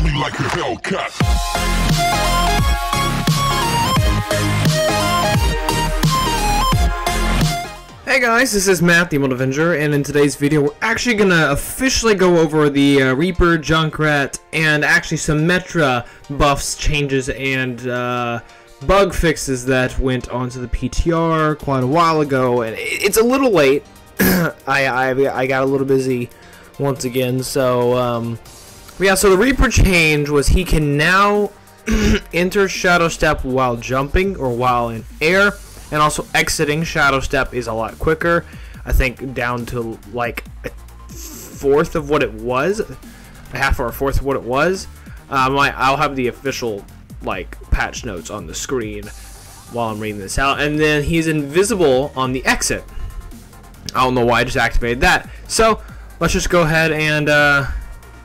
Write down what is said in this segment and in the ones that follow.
Smell me like a Hellcat. Hey guys, this is Matt, the EmeraldAvenger, and in today's video we're actually gonna officially go over the Reaper, Junkrat, and actually some Metra buffs, changes, and bug fixes that went onto the PTR quite a while ago, and it's a little late. I got a little busy once again, so yeah. So the Reaper change was he can now enter Shadow Step while jumping or while in air. And also exiting Shadow Step is a lot quicker. I think down to like a fourth of what it was, a half or a fourth of what it was. I'll have the official like patch notes on the screen while I'm reading this out. And then he's invisible on the exit. I don't know why I just activated that. So let's just go ahead and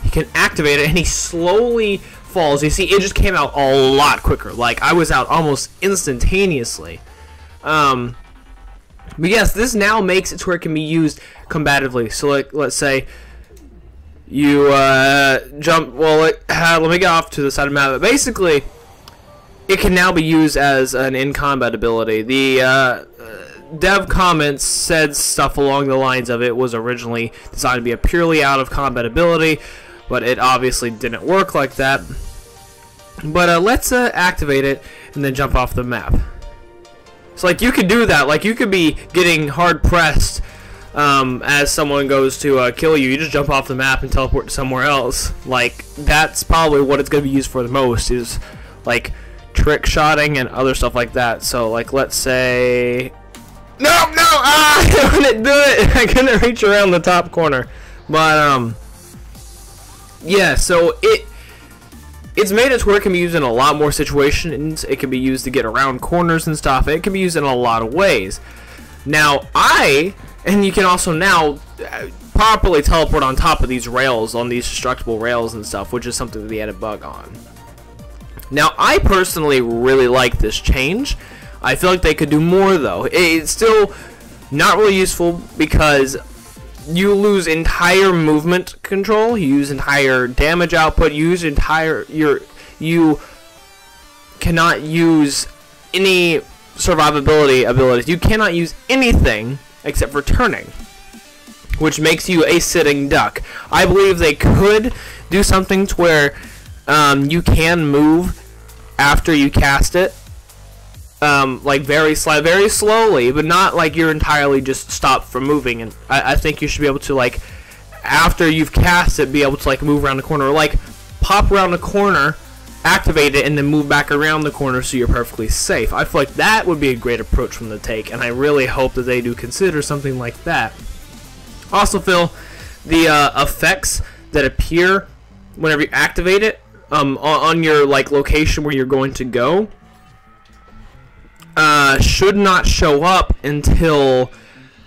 he can activate it, and he slowly falls. You see, it just came out a lot quicker. Like I was out almost instantaneously. But yes, this now makes it to where it can be used combatively. So like, let's say you jump, well, let me get off to the side of the map. But basically, it can now be used as an in-combat ability. The dev comments said stuff along the lines of it was originally designed to be a purely out-of-combat ability, but it obviously didn't work like that. But let's activate it and then jump off the map. So like you could do that, like you could be getting hard pressed as someone goes to kill you. You just jump off the map and teleport to somewhere else. Like that's probably what it's going to be used for the most, is like trick shotting and other stuff like that. So like let's say, I couldn't do it. I couldn't reach around the top corner. But yeah, so it's made it to where it can be used in a lot more situations. It can be used to get around corners and stuff. It can be used in a lot of ways. Now, and you can also now properly teleport on top of these rails, on these destructible rails and stuff, which is something that they had a bug on. Now, I personally really like this change. I feel like they could do more, though. It's still not really useful because you lose entire movement control, you use entire damage output, you cannot use any survivability abilities. You cannot use anything except for turning, which makes you a sitting duck. I believe they could do something to where you can move after you cast it. Like very slowly, but not like you're entirely just stopped from moving. And I think you should be able to, like, after you've cast it, be able to like move around the corner, or like pop around the corner, activate it, and then move back around the corner so you're perfectly safe. I feel like that would be a great approach from the take, and I really hope that they do consider something like that. Also, Phil, the effects that appear whenever you activate it on your like location where you're going to go should not show up until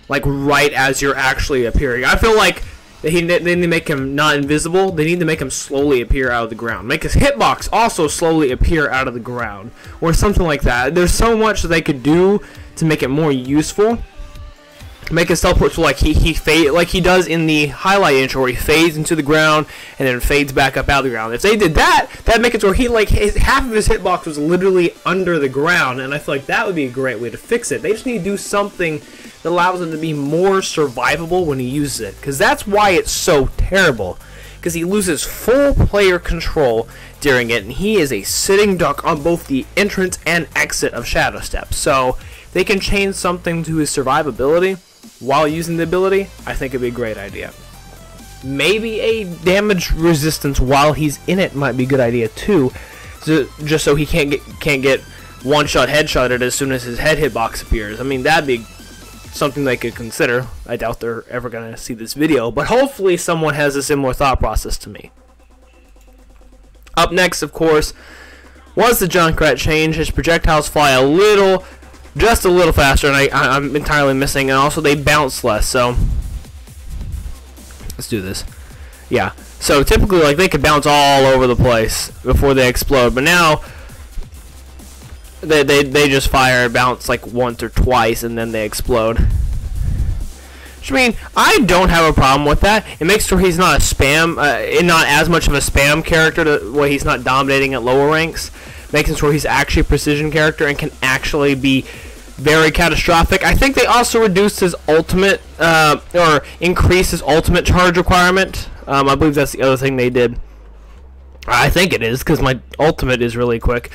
like right as you're actually appearing. I feel like they need to make him not invisible. They need to make him slowly appear out of the ground. Make his hitbox also slowly appear out of the ground, or something like that. There's so much that they could do to make it more useful. Make his teleport so like he fade, like he does in the highlight intro, where he fades into the ground and then fades back up out of the ground. If they did that, that'd make it so where he like half of his hitbox was literally under the ground, and I feel like that would be a great way to fix it. They just need to do something that allows him to be more survivable when he uses it, because that's why it's so terrible. Because he loses full player control during it, and he is a sitting duck on both the entrance and exit of Shadow Step. So if they can change something to his survivability while using the ability, I think it'd be a great idea. Maybe a damage resistance while he's in it might be a good idea too, so, just so he can't get one-shot headshotted as soon as his head hitbox appears. I mean, that'd be something they could consider. I doubt they're ever gonna see this video, but hopefully someone has a similar thought process to me. Up next, of course, was the Junkrat change. His projectiles fly just a little faster, and I'm entirely missing, and also they bounce less. So let's do this. Yeah, so typically like they could bounce all over the place before they explode, but now they just fire and bounce like once or twice, and then they explode. Which, I mean, I don't have a problem with that. It makes sure he's not a spam, not as much of a spam character, where he's not dominating at lower ranks. Making sure he's actually a precision character and can actually be very catastrophic. I think they also reduced his ultimate, or increased his ultimate charge requirement. I believe that's the other thing they did. I think it is, because my ultimate is really quick.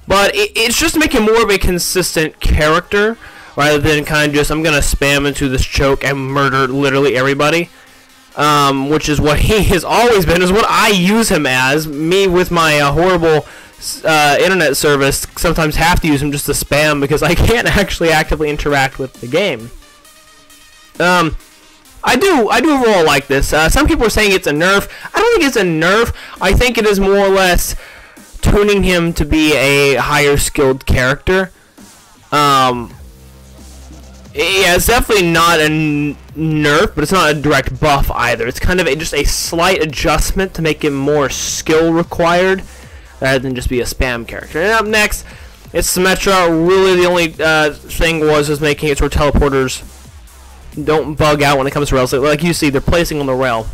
But it's just making more of a consistent character, rather than kind of just, I'm going to spam into this choke and murder literally everybody. Which is what he has always been, is what I use him as. Me with my horrible internet service sometimes have to use him just to spam, because I can't actually actively interact with the game. I do overall like this. Some people are saying it's a nerf. I don't think it's a nerf. I think it is more or less tuning him to be a higher skilled character. Yeah, it's definitely not a nerf, but it's not a direct buff either. It's kind of just a slight adjustment to make him more skill required, rather than just be a spam character. And up next, it's Symmetra. Really, the only thing was making it so teleporters don't bug out when it comes to rails. Like you see, they're placing on the rail.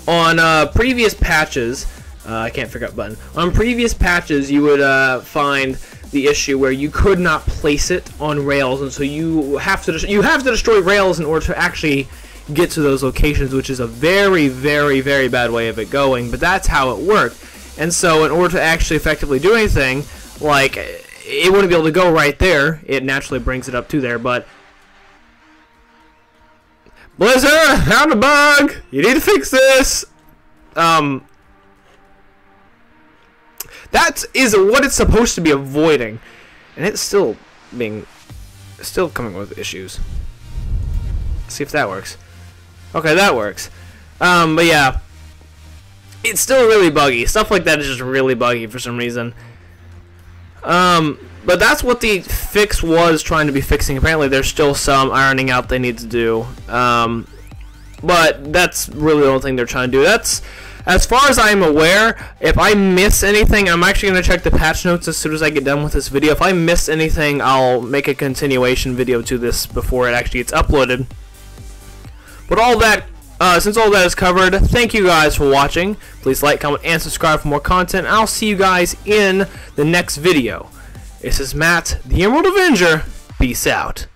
On previous patches, I can't figure out the button. On previous patches, you would find the issue where you could not place it on rails, and so you have to destroy rails in order to actually get to those locations, which is a very, very, very bad way of it going. But that's how it worked. And so in order to actually effectively do anything, like, it wouldn't be able to go right there. It naturally brings it up to there, but Blizzard, found a bug! You need to fix this! That is what it's supposed to be avoiding. And it's still coming with issues. Let's see if that works. Okay, that works. But yeah. It's still really buggy. Stuff like that is just really buggy for some reason. But that's what the fix was trying to be fixing. Apparently there's still some ironing out they need to do. But that's really the only thing they're trying to do. That's, as far as I'm aware. If I miss anything, I'm actually going to check the patch notes as soon as I get done with this video. If I miss anything, I'll make a continuation video to this before it actually gets uploaded. But all that, since all that is covered, thank you guys for watching. Please like, comment, and subscribe for more content. I'll see you guys in the next video. This is Matt, the Emerald Avenger. Peace out.